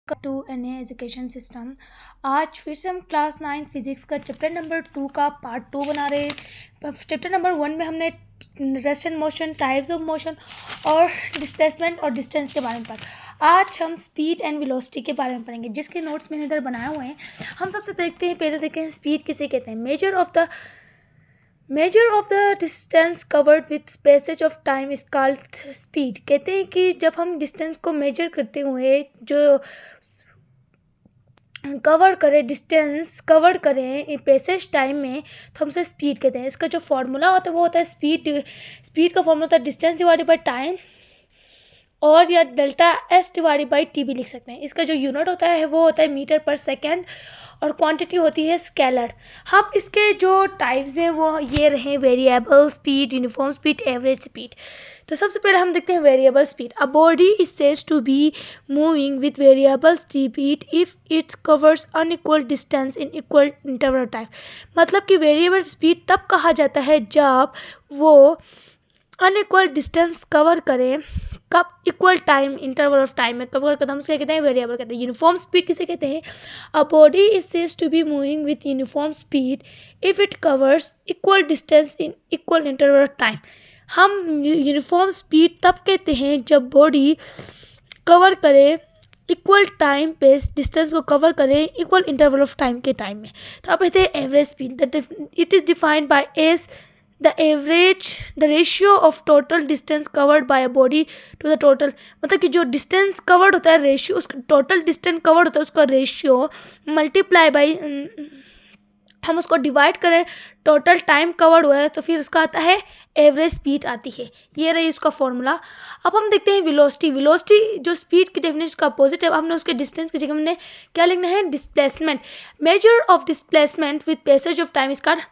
To an education system. आज फिर से हम क्लास 9 फिजिक्स का चैप्टर नंबर 2 का पार्ट 2 बना रहे हैं। चैप्टर नंबर 1 में हमने rest and motion, types of motion और डिस्प्लेसमेंट और डिस्टेंस के बारे में पढ़ा। आज हम स्पीड एंड वेलोसिटी के बारे में पढ़ेंगे, जिसके नोट्स मैंने इधर बनाए हुए हैं। हम सबसे देखते हैं, पहले देखते हैं स्पीड किसे कहते हैं। Measure of the distance covered with passage of time is called speed. कहते हैं कि जब हम डिस्टेंस को मेजर करते हुए जो डिस्टेंस कवर करें पैसेज टाइम में, तो हम उसे स्पीड कहते हैं। इसका जो फार्मूला होता है वो होता है स्पीड का फार्मूला होता है डिस्टेंस डिवाइडेड बाय टाइम, और या delta S divided by T भी लिख सकते हैं। इसका जो यूनिट होता है वो होता है मीटर पर सेकेंड, और क्वांटिटी होती है स्केलर। हम इसके जो टाइप्स हैं वो ये रहे: variable speed, uniform speed, average speed. तो सबसे पहले हम देखते हैं variable speed. A body is said to be moving with variable speed if it covers unequal distance in equal interval time. मतलब कि वेरिएबल स्पीड तब कहा जाता है जब वो अनइक्वल डिस्टेंस कवर करें, कब equal time interval of time में कवर करते हैं, हम उसको कहते हैं वेरिएबल कहते हैं। यूनिफॉर्म स्पीड किसे कहते हैं? A body is said to be moving with uniform speed if it covers equal distance in equal interval of time. हम यूनिफॉर्म स्पीड तब कहते हैं जब बॉडी कवर करे इक्वल टाइम पे डिस्टेंस को कवर करें इक्वल इंटरवल ऑफ टाइम के टाइम में। तो अब कहते हैं average speed. It is defined by as the ratio of total distance covered by a body to the total। मतलब कि जो डिस्टेंस कवर्ड होता है रेशियो, उसका टोटल डिस्टेंस कवर्ड होता है उसका रेशियो मल्टीप्लाई बाई, हम उसको डिवाइड करें टोटल टाइम कवर्ड हुआ है तो फिर उसका आता है एवरेज स्पीड आती है। ये रही उसका फॉर्मूला। अब हम देखते हैं वेलोसिटी जो स्पीड की डेफिनेशन का अपोजिट है। हमने उसके डिस्टेंस की जगह हमने क्या लिखना है? Displacement. Measure of displacement with passage of time is called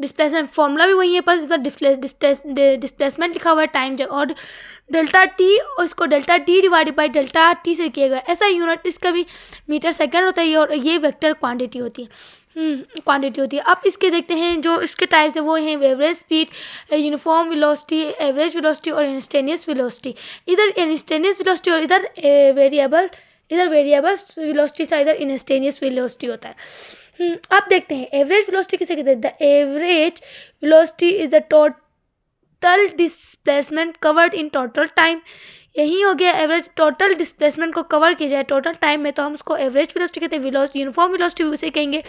displacement. Formula भी वही है, पर इसका डिस्प्लेसमेंट लिखा हुआ है टाइम जगह, और डेल्टा टी, और इसको delta T divided by delta T से किया गया। ऐसा यूनिट इसका भी मीटर सेकेंड होता है, और ये वेक्टर क्वांटिटी होती है। अब इसके देखते हैं जो इसके टाइप्स है वो हैं average speed, uniform velocity, average velocity और इंस्टेंटेनियस वेलोसिटी। इधर इंस्टेंटेनियस वेलोसिटी और इधर वेरिएबल वेलोसिटी था, इधर इंस्टेंटेनियस वेलोसिटी होता है। अब देखते हैं एवरेज वेलोसिटी किसे कहते हैं। The average velocity is the total displacement covered in total time. यही हो गया एवरेज। टोटल डिस्प्लेसमेंट को कवर किया जाए टोटल टाइम में तो हम उसको एवरेज वेलोसिटी कहते हैं। यूनिफॉर्म वेलोसिटी उसे कहेंगे।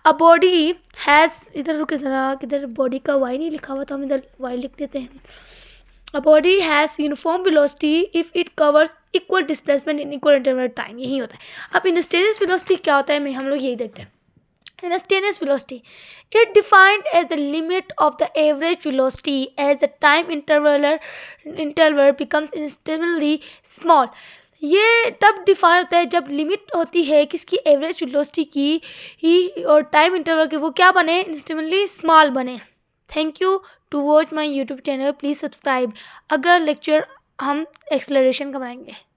अ बॉडी हैज़, इधर रुके जरा, किधर बॉडी का वाई नहीं लिखा हुआ तो हम इधर वाई लिख देते हैं। A body has uniform velocity if it covers equal displacement in equal interval time. यही होता है। अब इंस्टेंटेनियस वेलोसिटी क्या होता है हम लोग यही देखते हैं। Instantaneous velocity, it defined as the limit of the average velocity as the time interval becomes infinitely small। ये तब डिफाइन होता है जब लिमिट होती है किसकी? एवरेज वेलोसिटी की ही, और टाइम इंटरवल के वो क्या बने? इंस्टेंटली स्मॉल बने। Thank you to watch my YouTube channel, please subscribe. अगला लेक्चर हम एक्सेलरेशन का बनाएंगे।